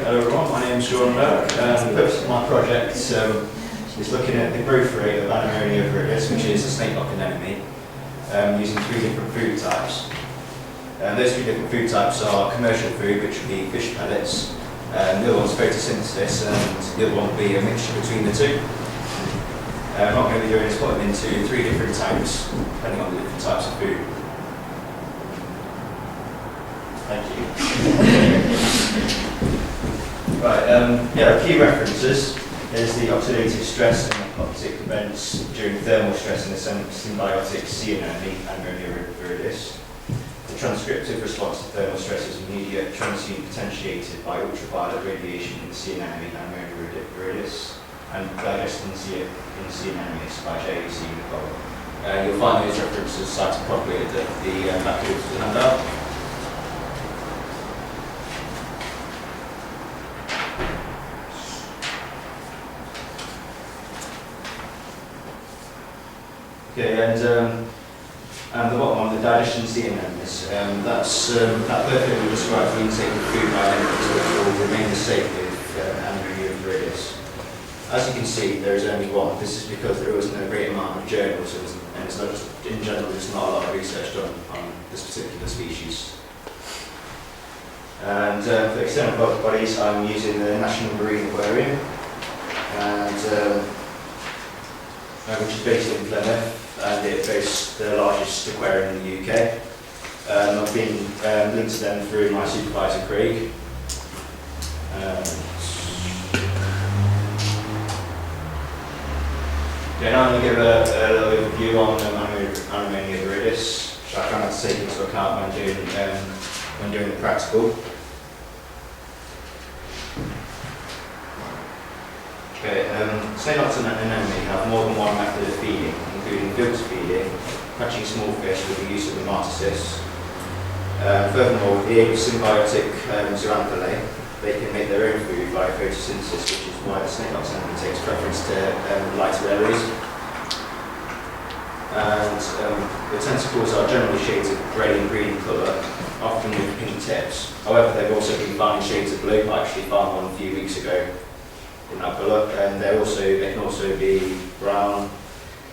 Hello everyone, my name is Sean Burke. The purpose of my project is looking at the growth rate of Anemonia viridis, which is a snake-like anemone, using three different food types. Those three different food types are commercial food, which would be fish pellets, the other one's photosynthesis, and the other one will be a mixture between the two. What I'm going to be doing is put them into three different tanks, depending on the different types of food. Thank you. Right, key references is the oxidative stress and apoptic events during thermal stress in the symbiotic sea anemone, Anemonia viridis. The transcriptive response to thermal stress is immediate, transient potentiated by ultraviolet radiation in the sea anemone, Anemonia viridis, and digestion in sea anemones by J.C. Nicole. You'll find those references cited properly at the back of the handout. Okay, and the bottom one, the digestion sea anemones, that perfectly describes the intake of food by anemones, which will remain the same with Anemonia viridis. As you can see, there is only one. This is because there wasn't a great amount of journals, and it's not just, in general, there's not a lot of research done on this particular species. And for external bodies, I'm using the National Marine Aquarium, and which is based in Plymouth, and it boasts the largest aquarium in the UK. I've been linked to them through my supervisor, Craig. Okay, now I'm going to give a little overview on Anemonia viridis, which I try not to take into account when doing the practical. Okay, snake-like anemone have more than one method of feeding, including filter feeding, catching small fish with the use of the martasis. Furthermore, with the aid of symbiotic zoanthalae, they can make their own food via photosynthesis, which is why the snake-like anemone takes preference to lighter areas. And the tentacles are generally shades of grey and green colour, often with pink tips. However, they've also been found in shades of blue. I actually found one a few weeks ago in that colour, and they can also be brown.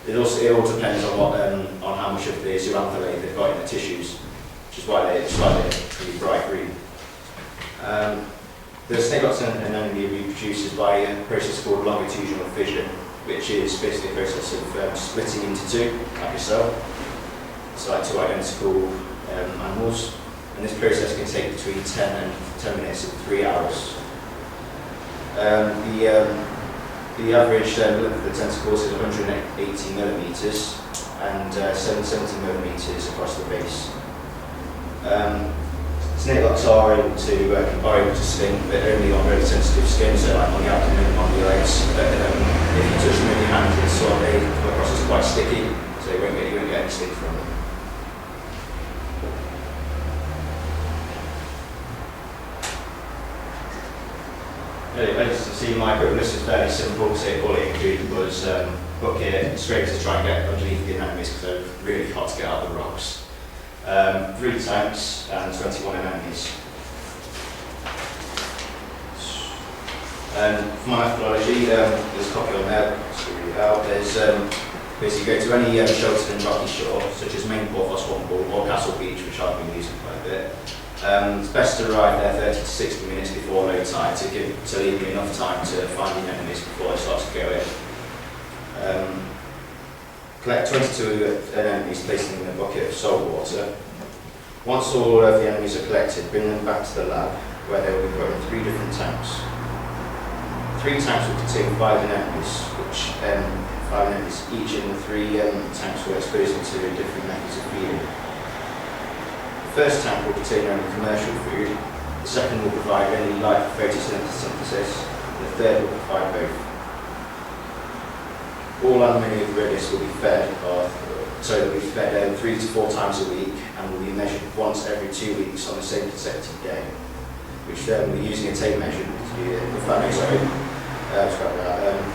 It all depends on on how much of the zoanthalae they've got in the tissues, which is why they're pretty bright green. The snake-like anemone reproduces by a process called longitudinal fission, which is basically a process of splitting into two, like a cell. It's like two identical animals, and this process can take between 10 minutes and 3 hours. The average length of the tentacles is 180 millimeters and 770 millimeters across the base. Snake-likes are able to sting, but only on really sensitive skin, so like on the abdomen, on the legs. But if you touch them with your hands, they come across as quite sticky, so you won't get any sting from them. As you see, my equipment list is fairly simple, so all it included was bucket, scraper to try and get underneath the anemones because they're really hard to get out of the rocks. 3 tanks and 21 anemones. For my methodology, there's a copy on there, just to read it out. There's basically go to any sheltered and rocky shore, such as Main Port, Swanpool, or Castle Beach, which I've been using quite a bit. It's best to arrive there 30 to 60 minutes before low tide to leave you enough time to find the anemones before they start to go in. Collect 22 anemones, place them in a bucket of salt water. Once all of the anemones are collected, bring them back to the lab, where they will be put in 3 different tanks. 3 tanks will contain 5 anemones, which 5 anemones each in the 3 tanks will expose them to different methods of feeding. The first tank will contain only commercial food, the second will provide only light photosynthesis, and the third will provide both. All Anemonia viridis will be fed, they'll be fed 3 to 4 times a week and will be measured once every 2 weeks on the same consecutive day, which we'll be using a tape measure we're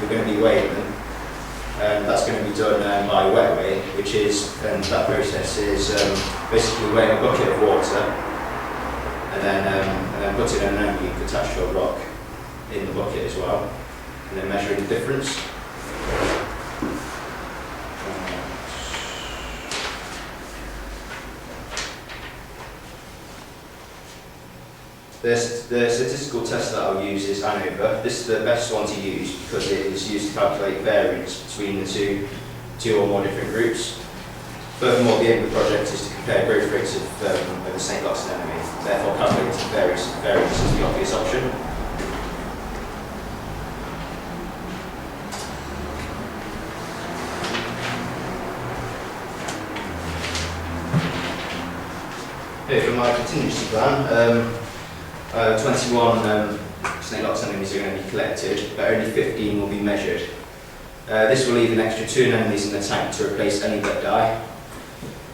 going to be weighing them. That's going to be done by wet weigh, which is, that process is basically weighing a bucket of water and then putting an anemone attached to a rock in the bucket as well, and then measuring the difference. The statistical test that I'll use is ANOVA. This is the best one to use because it is used to calculate variance between the two or more different groups. Furthermore, the aim of the project is to compare growth rates of the St. Lux anemone. Therefore, calculating variance is the obvious option. Here for my contingency plan, 21 St. Lux anemones are going to be collected, but only 15 will be measured. This will leave an extra 2 anemones in the tank to replace any that die.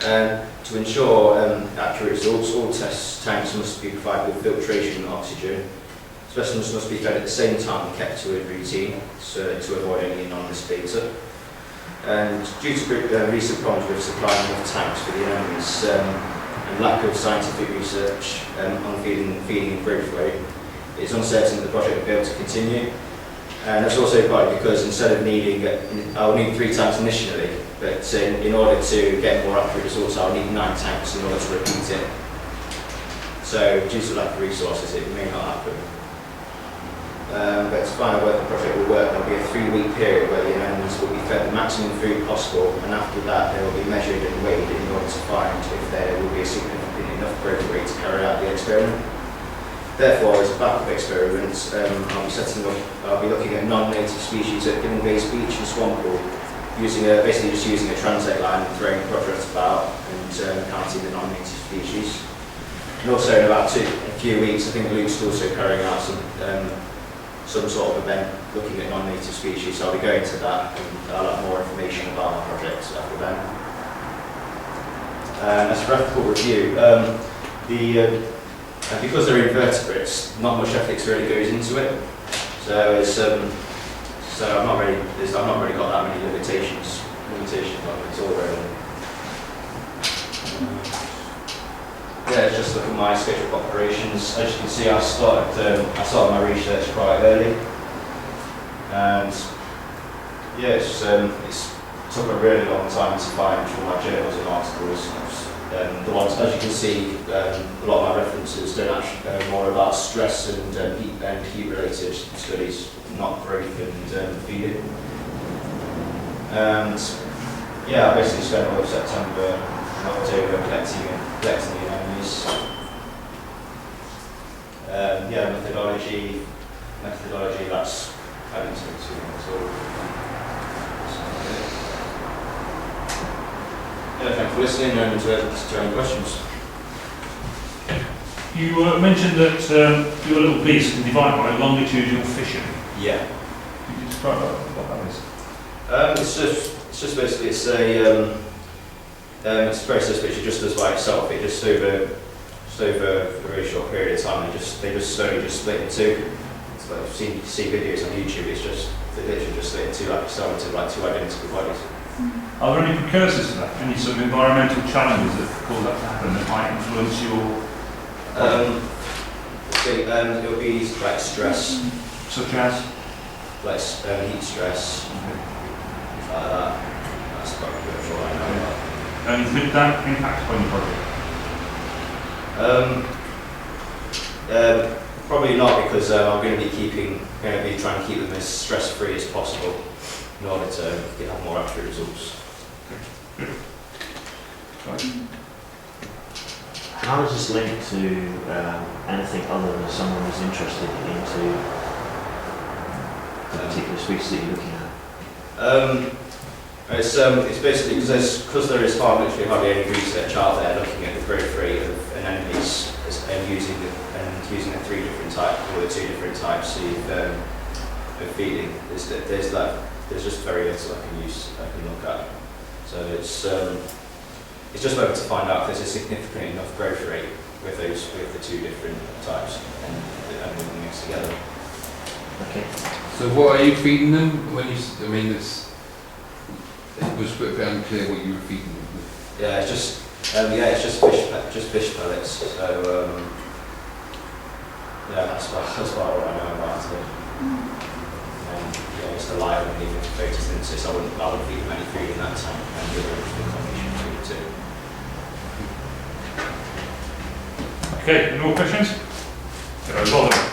To ensure accurate results, all test tanks must be provided with filtration and oxygen. Specimens must be fed at the same time and kept to a routine to avoid any anonymous data. And due to recent problems with supplying enough tanks for the anemones and lack of scientific research on feeding and growth rate, it's uncertain that the project will be able to continue. And that's also partly because instead of I'll need 3 tanks initially, but in order to get more accurate results, I'll need 9 tanks in order to repeat it. So due to lack of resources, it may not happen. But to find out whether the project will work, there'll be a 3-week period where the anemones will be fed the maximum food possible, and after that they will be measured and weighed in order to find if there will be a significant enough growth rate to carry out the experiment. Therefore, as a backup experiment, I'll be looking at non-native species at Gibbon Beach and Swamppool, basically just using a transect line and throwing the project about and counting the non-native species. And also in about a few weeks, I think Luke's also carrying out some sort of event looking at non-native species, so I'll be going to that and I'll have more information about our project after then. As for ethical review, because they're invertebrates, not much ethics really goes into it. So I've not really got that many limitations on it at all really. Yeah, just look at my schedule of operations. As you can see, I started my research quite early, and yeah, it took a really long time to find all my journals and articles. The ones, as you can see, a lot of my references don't actually more about stress and heat-related studies, not growth and feeding. And yeah, I basically spent all of September and October collecting the anemones. Yeah, methodology, that's I didn't say too much at all. Yeah, thanks for listening and to any questions. You mentioned that your little piece can divide by longitudinal fissure. Yeah. Could you describe what that is? It's just basically it's a process which it just does by itself. It just over a very short period of time they just slowly split in two. It's like if you see videos on YouTube, they literally just split in two like two identical bodies. Are there any precursors to that? Any sort of environmental challenges that cause that to happen that might influence your? It would be like stress, Such as? like heat stress, things like that. That's probably all I know about. And would that impact on your project? Probably not, because I'm going to be trying to keep them as stress-free as possible in order to have more accurate results. How is this linked to anything other than someone who's interested into the particular species that you're looking at? It's basically because there is hardly any research out there looking at the growth rate of anemones and using the two different types of feeding. There's just very little I can look at. So it's just whether to find out if there's a significant enough growth rate with the two different types and them mixed together. Okay. So what are you feeding them? It was a bit unclear what you were feeding them with. Yeah, it's just fish pellets. So yeah, that's about what I know about it. alive and leave it to photosynthesis. I wouldn't feed them any food in that tank, and the other combination food too. Okay, any more questions? Bother.